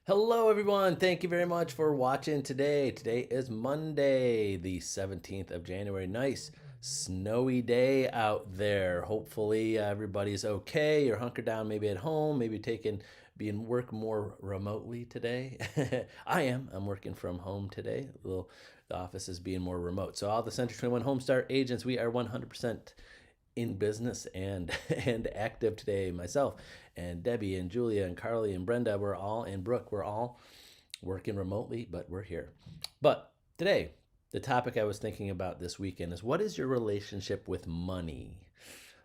Hello, everyone. Thank you very much for watching today. Today is Monday, the 17th of January. Nice snowy day out there. Hopefully, everybody's okay. You're hunkered down, maybe at home, maybe being work more remotely today. I am. I'm working from home today. The office is being more remote. So, all the Century 21 Homestar agents, we are 100% in business and and active today. Myself and Debbie and Julia and Carly and Brenda, and Brooke, we're all working remotely, but we're here. But today, the topic I was thinking about this weekend is, what is your relationship with money?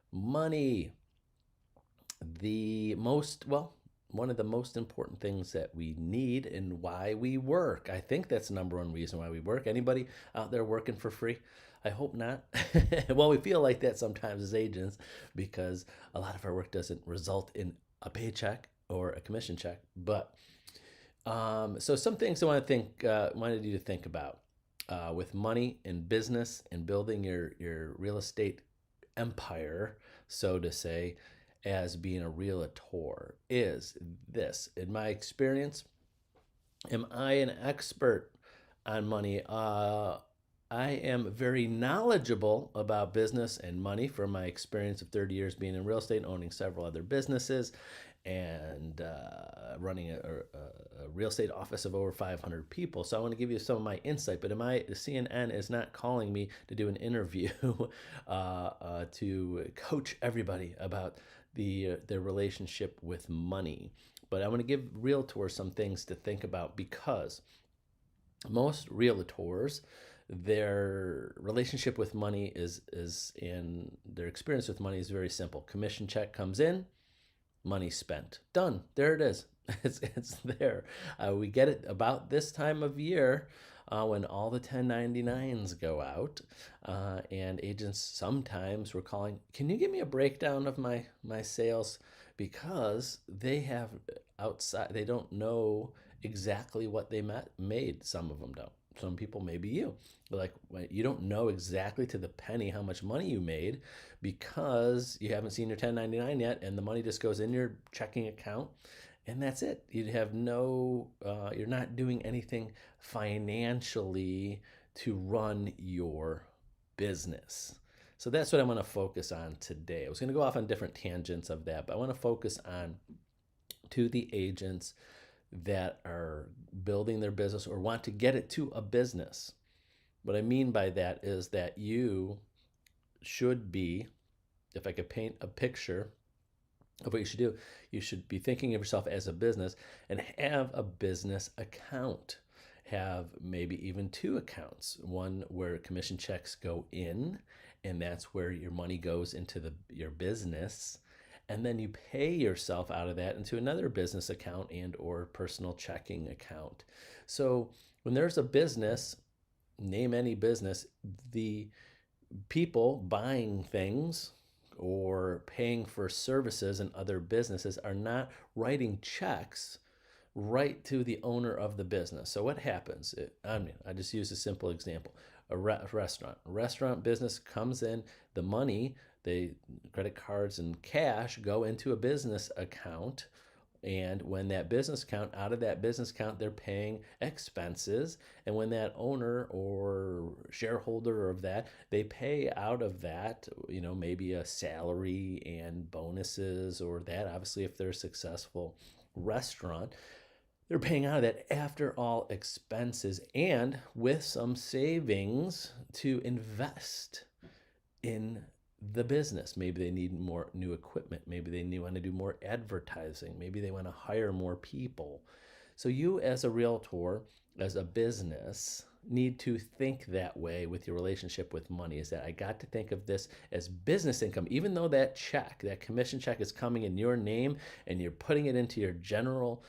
Money, the most, well, one of the most important things that we need and why we work. I think that's the number one reason why we work. Anybody out there working for free? I hope not. Well, we feel like that sometimes as agents because a lot of our work doesn't result in a paycheck or a commission check. But so some things wanted you to think about with money and business and building your real estate empire, so to say, as being a realtor is this. In my experience, am I an expert on money? I am very knowledgeable about business and money from my experience of 30 years being in real estate and owning several other businesses and running a real estate office of over 500 people. So I want to give you some of my insight. But CNN is not calling me to do an interview to coach everybody about their relationship with money. But I want to give realtors some things to think about because most realtors, their relationship with money is in their experience with money is very simple. Commission check comes in, money spent, done. There it is. It's there. We get it about this time of year when all the 1099s go out, and agents sometimes were calling, can you give me a breakdown of my sales, because they don't know exactly what they made. Some of them don't. Some people, maybe you, like, you don't know exactly to the penny how much money you made because you haven't seen your 1099 yet, and the money just goes in your checking account, and that's it. You're not doing anything financially to run your business. So that's what I'm going to focus on today. I was going to go off on different tangents of that, but I want to focus on to the agents that are building their business or want to get it to a business. What I mean by that is that you should be, if I could paint a picture of what you should do, you should be thinking of yourself as a business and have a business account. Have maybe even two accounts, one where commission checks go in, and that's where your money goes into your business, and then you pay yourself out of that into another business account and or personal checking account. So when there's a business, name any business, the people buying things or paying for services in other businesses are not writing checks right to the owner of the business. So what happens? I just use a simple example. A restaurant business comes in, the money, the credit cards and cash go into a business account, and when that business account, out of that business account, they're paying expenses. And when that owner or shareholder of that, they pay out of that, maybe a salary and bonuses, or that, obviously, if they're a successful restaurant, they're paying out of that after all expenses and with some savings to invest in the business. Maybe they need more new equipment. Maybe they want to do more advertising. Maybe they want to hire more people. So you, as a realtor, as a business, need to think that way with your relationship with money, is that I got to think of this as business income. Even though that commission check is coming in your name and you're putting it into your general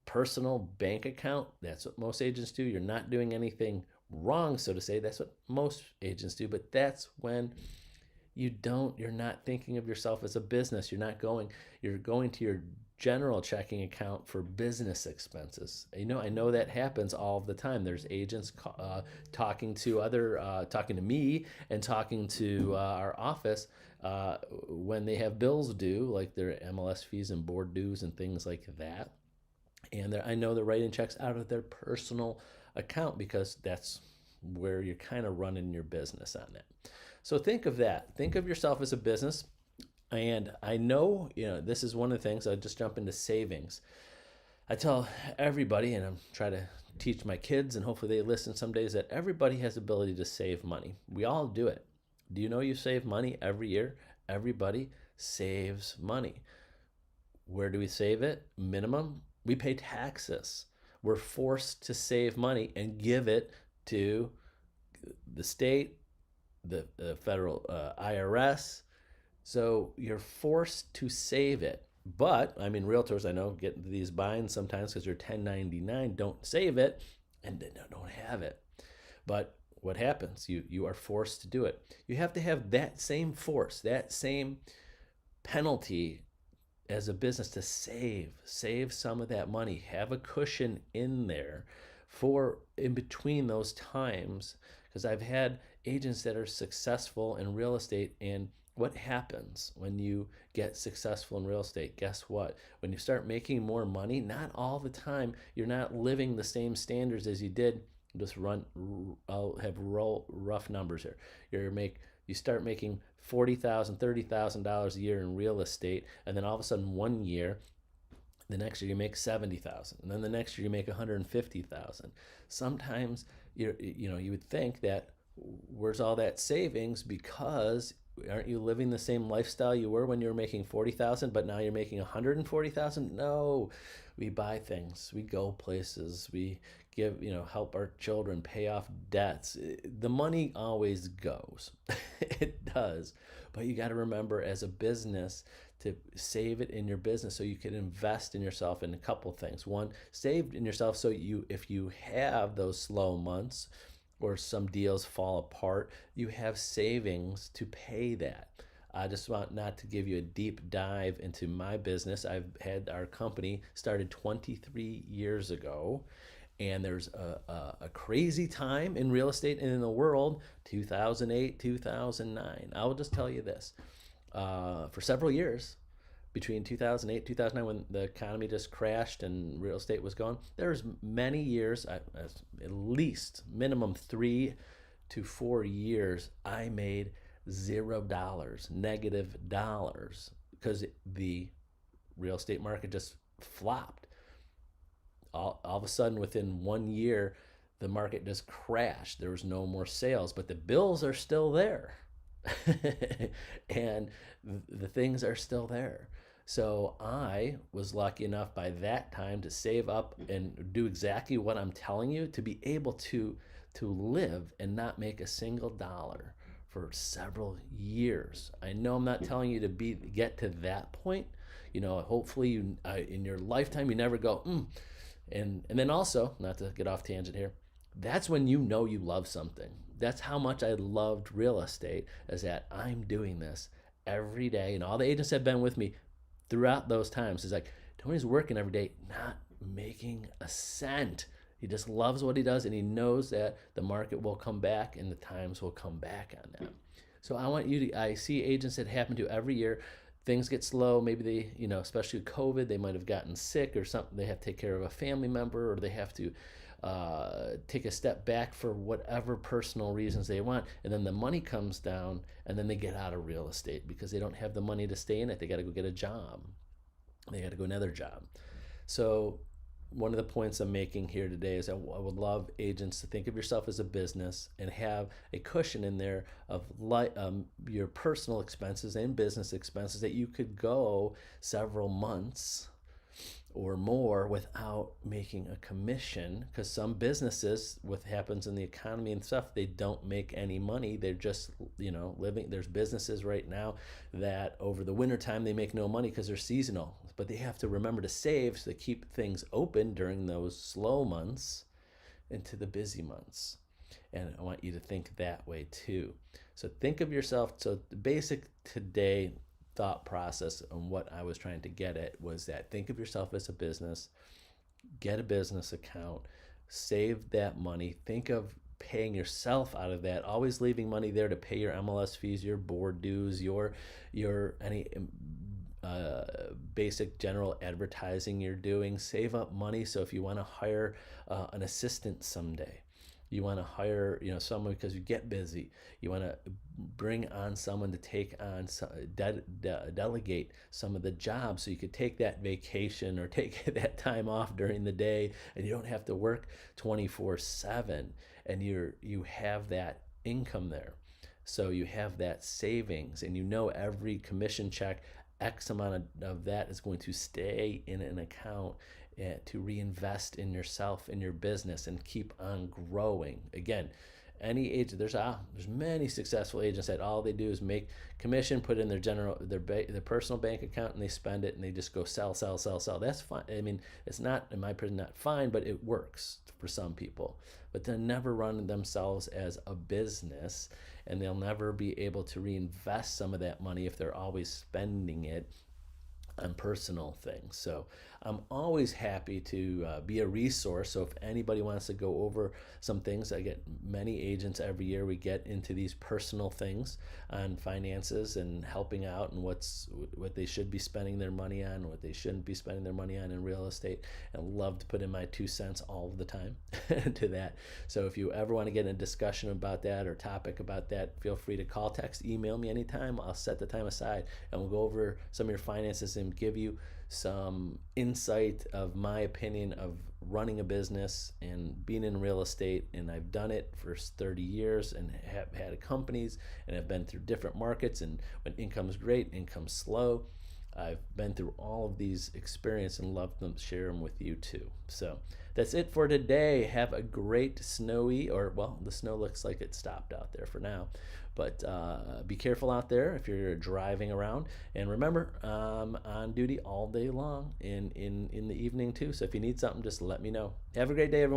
personal bank account, that's what most agents do. You're not doing anything wrong, so to say. That's what most agents do. But that's when you're not thinking of yourself as a business. You're going to your general checking account for business expenses. I know that happens all of the time. There's agents talking to me and talking to our office when they have bills due, like their MLS fees and board dues and things like that. And I know they're writing checks out of their personal account because that's where you're kind of running your business on that. So think of that. Think of yourself as a business. And I know, this is one of the things. I'll just jump into savings. I tell everybody, and I'm trying to teach my kids, and hopefully they listen some days, that everybody has the ability to save money. We all do it. Do you know you save money every year? Everybody saves money. Where do we save it? Minimum, we pay taxes. We're forced to save money and give it to the state, the federal IRS. So you're forced to save it. But I mean, realtors I know get these binds sometimes because they're 1099, don't save it, and they don't have it. But what happens? You are forced to do it. You have to have that same force, that same penalty as a business to save some of that money, have a cushion in there for in between those times. Because I've had agents that are successful in real estate, and what happens when you get successful in real estate? Guess what? When you start making more money, not all the time, you're not living the same standards as you did. Just I'll have rough numbers here. You start making $40,000, $30,000 a year in real estate, and then all of a sudden one year, the next year you make 70,000, and then the next year you make 150,000. Sometimes you would think that where's all that savings, because aren't you living the same lifestyle you were when you were making 40,000, but now you're making 140,000? No, we buy things, we go places, we give, help our children pay off debts. The money always goes. It does. But you got to remember, as a business, to save it in your business so you can invest in yourself in a couple things. One, save in yourself so if you have those slow months or some deals fall apart, you have savings to pay that. I just want not to give you a deep dive into my business. I've had our company started 23 years ago, and there's a crazy time in real estate and in the world, 2008, 2009. I will just tell you this. For several years, between 2008 2009, when the economy just crashed and real estate was gone, there's many years, at least minimum 3 to 4 years, I made $0, negative dollars, because the real estate market just flopped. All of a sudden, within 1 year, the market just crashed. There was no more sales, but the bills are still there. And the things are still there. So I was lucky enough by that time to save up and do exactly what I'm telling you, to be able to live and not make a single dollar for several years. I know I'm not telling you to get to that point. Hopefully you in your lifetime you never go and then also, not to get off tangent here, that's when you love something. That's how much I loved real estate, is that I'm doing this every day. And all the agents have been with me throughout those times. It's like, Tony's working every day, not making a cent. He just loves what he does, and he knows that the market will come back and the times will come back on that. So I see agents that happen to every year. Things get slow. Maybe they, especially with COVID, they might have gotten sick or something. They have to take care of a family member, or they have to take a step back for whatever personal reasons they want, and then the money comes down, and then they get out of real estate because they don't have the money to stay in it. They got to go get a job. They got to go another job. So one of the points I'm making here today is I would love agents to think of yourself as a business and have a cushion in there of your personal expenses and business expenses, that you could go several months or more without making a commission. Because some businesses, what happens in the economy and stuff, they don't make any money. They're just living. There's businesses right now that over the wintertime they make no money because they're seasonal, but they have to remember to save to keep things open during those slow months into the busy months. And I want you to think that way too. So think of yourself. So the basic today thought process and what I was trying to get at was that think of yourself as a business, get a business account, save that money, think of paying yourself out of that, always leaving money there to pay your MLS fees, your board dues, your any basic general advertising you're doing. Save up money. So if you want to hire an assistant someday, you want to hire, someone because you get busy. You want to bring on someone to take on, delegate some of the jobs so you could take that vacation or take that time off during the day, and you don't have to work 24/7, and you have that income there. So you have that savings, and every commission check, X amount of that is going to stay in an account to reinvest in yourself, in your business, and keep on growing. Again, any agent, there's many successful agents that all they do is make commission, put in their personal bank account, and they spend it, and they just go sell, sell, sell, sell. That's fine. I mean, it's not, in my opinion, not fine, but it works for some people. But they'll never run themselves as a business, and they'll never be able to reinvest some of that money if they're always spending it on personal things. So I'm always happy to be a resource. So if anybody wants to go over some things, I get many agents every year. We get into these personal things on finances and helping out, and what they should be spending their money on, what they shouldn't be spending their money on in real estate. And love to put in my 2 cents all the time to that. So if you ever want to get in a discussion about that or topic about that, feel free to call, text, email me anytime. I'll set the time aside, and we'll go over some of your finances and give you some insight of my opinion of running a business and being in real estate. And I've done it for 30 years and have had companies, and I've been through different markets, and when income's great, income's slow. I've been through all of these experiences and love to share them with you too. So that's it for today. Have a great the snow looks like it stopped out there for now. But be careful out there if you're driving around. And remember, I'm on duty all day long in the evening too. So if you need something, just let me know. Have a great day, everyone.